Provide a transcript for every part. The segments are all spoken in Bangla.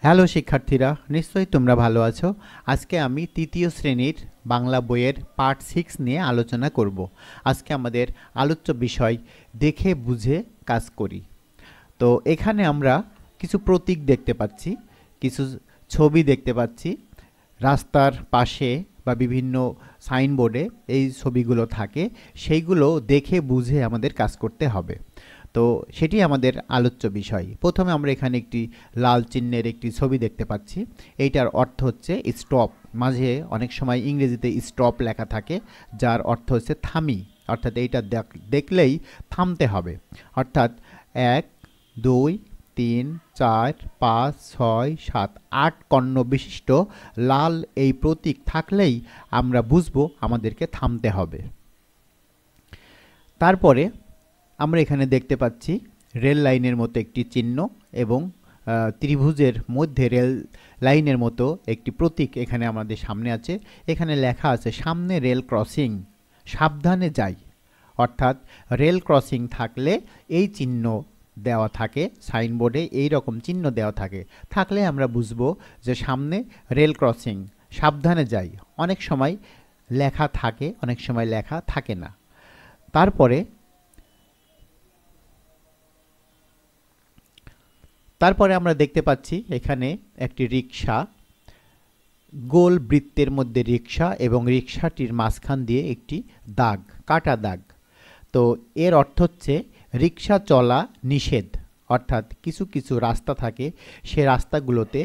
হ্যালো শিক্ষার্থীরা, নিশ্চয়ই তোমরা ভালো আছো। আজকে আমি তৃতীয় শ্রেণীর বাংলা বইয়ের পার্ট 6 নিয়ে আলোচনা করব। আজকে আমাদের আলোচ্য বিষয় দেখে বুঝে কাজ করি। তো এখানে আমরা কিছু প্রতীক দেখতে পাচ্ছি, কিছু ছবি দেখতে পাচ্ছি। রাস্তার পাশে বা বিভিন্ন সাইনবোর্ডে এই ছবিগুলো থাকে, সেইগুলো দেখে বুঝে আমাদের কাজ করতে হবে। তো সেটি আমাদের আলোচ্য বিষয়। প্রথমে আমরা এখানে একটি লাল চিহ্নের একটি ছবি দেখতে পাচ্ছি। এইটার অর্থ হচ্ছে স্টপ। মাঝে অনেক সময় ইংরেজিতে স্টপ লেখা থাকে, যার অর্থ হচ্ছে থামি। অর্থাৎ এইটা দেখলেই থামতে হবে। অর্থাৎ ১, ২, ৩, ৪, ৫, ৬, ৭, ৮ কর্ণ বিশিষ্ট লাল এই প্রতীক থাকলেই আমরা বুঝবো আমাদেরকে থামতে হবে। তারপরে আমরা এখানে দেখতে পাচ্ছি রেল লাইনের মতো একটি চিহ্ন এবং ত্রিভুজের মধ্যে রেল লাইনের মতো একটি প্রতীক এখানে আমাদের সামনে আছে। এখানে লেখা আছে সামনে রেল ক্রসিং, সাবধানে যাই। অর্থাৎ রেল ক্রসিং থাকলে এই চিহ্ন দেওয়া থাকে, সাইনবোর্ডে এই রকম চিহ্ন দেওয়া থাকলে আমরা বুঝবো যে সামনে রেল ক্রসিং, সাবধানে যাই। অনেক সময় লেখা থাকে, অনেক সময় লেখা থাকে না। তারপরে আমরা দেখতে পাচ্ছি এখানে একটি রিক্সা, গোল বৃত্তের মধ্যে রিক্সা এবং রিক্সাটির মাঝখান দিয়ে একটি দাগ, কাটা দাগ। তো এর অর্থ হচ্ছে রিক্সা চলা নিষেধ। অর্থাৎ কিছু কিছু রাস্তা থাকে, সে রাস্তাগুলোতে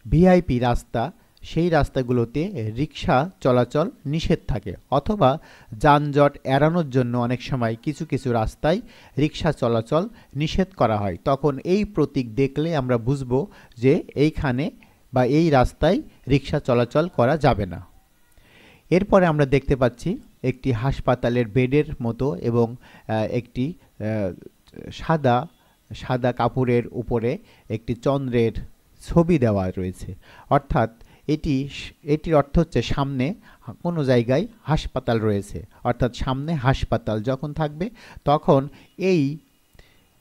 ভিআইপি রাস্তা, সেই রাস্তাগুলোতে রিক্সা চলাচল নিষেধ থাকে, অথবা যানজট এড়ানোর জন্য অনেক সময় কিছু কিছু রাস্তায় রিক্সা চলাচল নিষেধ করা হয়। তখন এই প্রতীক দেখলে আমরা বুঝবো যে এইখানে বা এই রাস্তায় রিক্সা চলাচল করা যাবে না। এরপরে আমরা দেখতে পাচ্ছি একটি হাসপাতালের বেডের মতো এবং একটি সাদা সাদা কাপড়ের উপরে একটি চন্দ্রের ছবি দেওয়া রয়েছে। অর্থাৎ এটির অর্থ হচ্ছে সামনে কোনো জায়গায় হাসপাতাল রয়েছে। অর্থাৎ সামনে হাসপাতাল যখন থাকবে তখন এই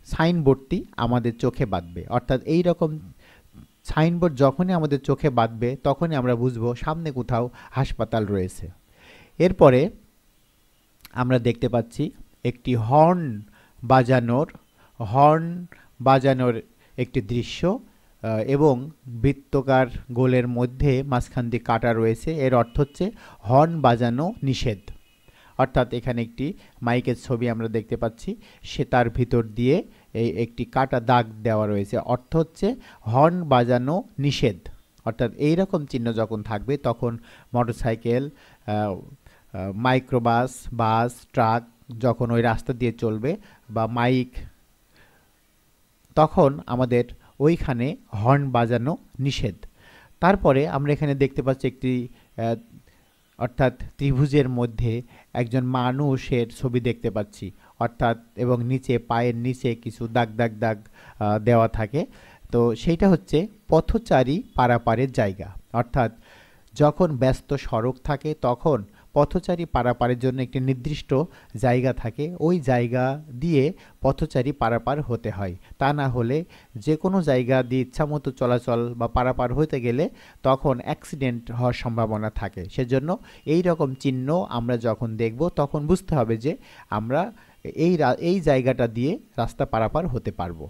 সাইনবোর্ডটি আমাদের চোখে বাঁধবে। অর্থাৎ এই রকম সাইনবোর্ড যখনই আমাদের চোখে বাঁধবে তখনই আমরা বুঝবো সামনে কোথাও হাসপাতাল রয়েছে। এরপরে আমরা দেখতে পাচ্ছি একটি হর্ন বাজানোর একটি দৃশ্য এবং বৃত্তকার গোলের মধ্যে মাঝখান দিয়ে কাটা রয়েছে। এর অর্থ হচ্ছে হর্ন বাজানো নিষেধ। অর্থাৎ এখানে একটি মাইকের ছবি আমরা দেখতে পাচ্ছি, সে তার ভিতর দিয়ে এই একটি কাটা দাগ দেওয়া রয়েছে। অর্থ হচ্ছে হর্ন বাজানো নিষেধ। অর্থাৎ এই রকম চিহ্ন যখন থাকবে তখন মোটরসাইকেল, মাইক্রোবাস, বাস, ট্রাক যখন ওই রাস্তা দিয়ে চলবে বা মাইক, তখন আমাদের ওইখানে হর্ন বাজানো নিষেধ। তারপরে আমরা এখানে দেখতে পাচ্ছি একটি অর্থাৎ ত্রিভুজের মধ্যে একজন মানুষের ছবি দেখতে পাচ্ছি। অর্থাৎ এবং নিচে পায়ের নিচে কিছু দাগ দাগ দাগ দেওয়া থাকে। তো সেইটা হচ্ছে পথচারী পারাপারের জায়গা। অর্থাৎ যখন ব্যস্ত সড়ক থাকে তখন পথচারী পারাপারের জন্য একটি নির্দিষ্ট জায়গা থাকে, ওই জায়গা দিয়ে পথচারী পারাপার হতে হয়। তা না হলে যে কোনো জায়গা দিয়ে ইচ্ছামতো চলাচল বা পারাপার হতে গেলে তখন অ্যাক্সিডেন্ট হওয়ার সম্ভাবনা থাকে। সেজন্য এই রকম চিহ্ন আমরা যখন দেখব তখন বুঝতে হবে যে আমরা এই জায়গাটা দিয়ে রাস্তা পারাপার হতে পারবো।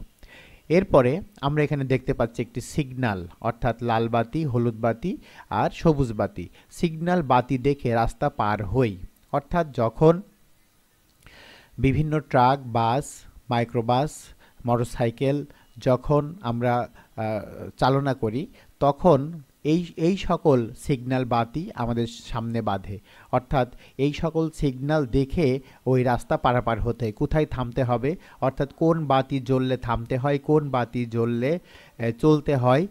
এরপরে আমরা এখানে দেখতে পাচ্ছি একটি সিগন্যাল, অর্থাৎ লাল বাতি, হলুদ বাতি আর সবুজ বাতি। সিগন্যাল বাতি দেখে রাস্তা পার হই। অর্থাৎ যখন বিভিন্ন ট্রাক, বাস, মাইক্রোবাস, মোটরসাইকেল যখন আমরা চালনা করি তখন এই সকল সিগন্যাল বাতি আমাদের সামনে বাধে। অর্থাৎ এই সকল সিগন্যাল দেখে ওই রাস্তা পারাপার হতে হয়, কোথায় থামতে হবে, অর্থাৎ কোন বাতি জ্বললে থামতে হয়, কোন বাতি জ্বললে চলতে হয়,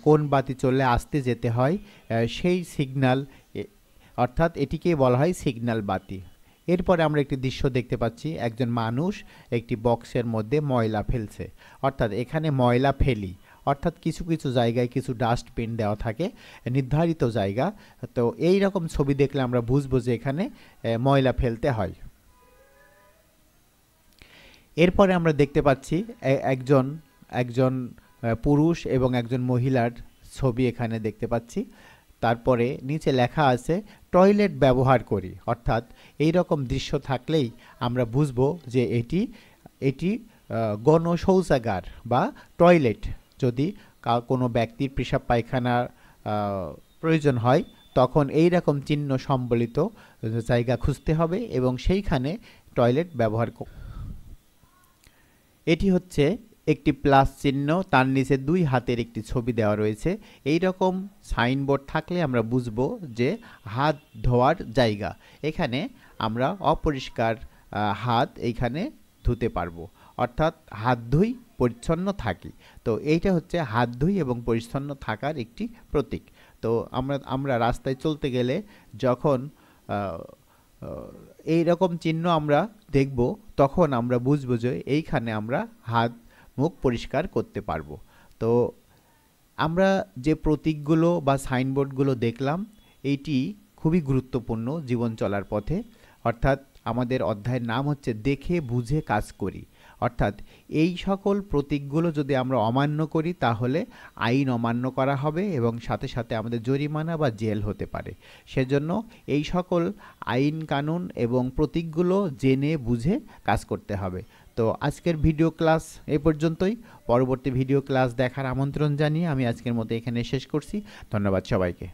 কোন বাতি চললে আস্তে যেতে হয়, সেই সিগন্যাল, অর্থাৎ এটিকে বলা হয় সিগন্যাল বাতি। এরপরে আমরা একটি দৃশ্য দেখতে পাচ্ছি, একজন মানুষ একটি বক্সের মধ্যে ময়লা ফেলছে। অর্থাৎ এখানে ময়লা ফেলি, অর্থাৎ কিছু কিছু জায়গায় কিছু ডাস্টবিন দেওয়া থাকে নির্ধারিত জায়গা। তো এই রকম ছবি দেখলে আমরা বুঝবো যে এখানে ময়লা ফেলতে হয়। এরপরে আমরা দেখতে পাচ্ছি একজন পুরুষ এবং একজন মহিলার ছবি এখানে দেখতে পাচ্ছি। তারপরে নিচে লেখা আছে টয়লেট ব্যবহার করি, অর্থাৎ এই রকম দৃশ্য থাকলেই আমরা বুঝবো যে এটি এটি গণ শৌচাগার বা টয়লেট। যদি কোনো ব্যক্তির পেশাব পায়খানার প্রয়োজন হয় তখন এই রকম চিহ্ন সম্বলিত জায়গা খুঁজতে হবে এবং সেইখানে টয়লেট ব্যবহার। এটি হচ্ছে একটি প্লাস চিহ্ন, তার নিচে 2 হাতের একটি ছবি দেওয়া রয়েছে। এই রকম সাইনবোর্ড থাকলে আমরা বুঝবো যে হাত ধোয়ার জায়গা। এখানে আমরা অপরিষ্কার হাত এইখানে ধুতে পারবো, অর্থাৎ হাত ধুই পরিচ্ছন্ন থাকি। তো এইটা হচ্ছে হাত ধুই এবং পরিচ্ছন্ন থাকার একটি প্রতীক। তো আমরা রাস্তায় চলতে গেলে যখন এই রকম চিহ্ন আমরা দেখব তখন আমরা বুঝবো যে এইখানে আমরা হাত মুখ পরিষ্কার করতে পারবো। তো আমরা যে প্রতীকগুলো বা সাইনবোর্ডগুলো দেখলাম এইটি খুবই গুরুত্বপূর্ণ জীবন চলার পথে। অর্থাৎ আমাদের অধ্যায়ের নাম হচ্ছে দেখে বুঝে কাজ করি। অর্থাৎ এই সকল প্রতীকগুলো যদি আমরা অমান্য করি তাহলে আইন অমান্য করা হবে এবং সাথে সাথে আমাদের জরিমানা বা জেল হতে পারে। সেজন্য এই সকল আইন কানুন এবং প্রতীকগুলো জেনে বুঝে কাজ করতে হবে। তো আজকের ভিডিও ক্লাস এই পর্যন্তই। পরবর্তী ভিডিও ক্লাস দেখার আমন্ত্রণ জানিয়ে আমি আজকের মতো এখানে শেষ করছি। ধন্যবাদ সবাইকে।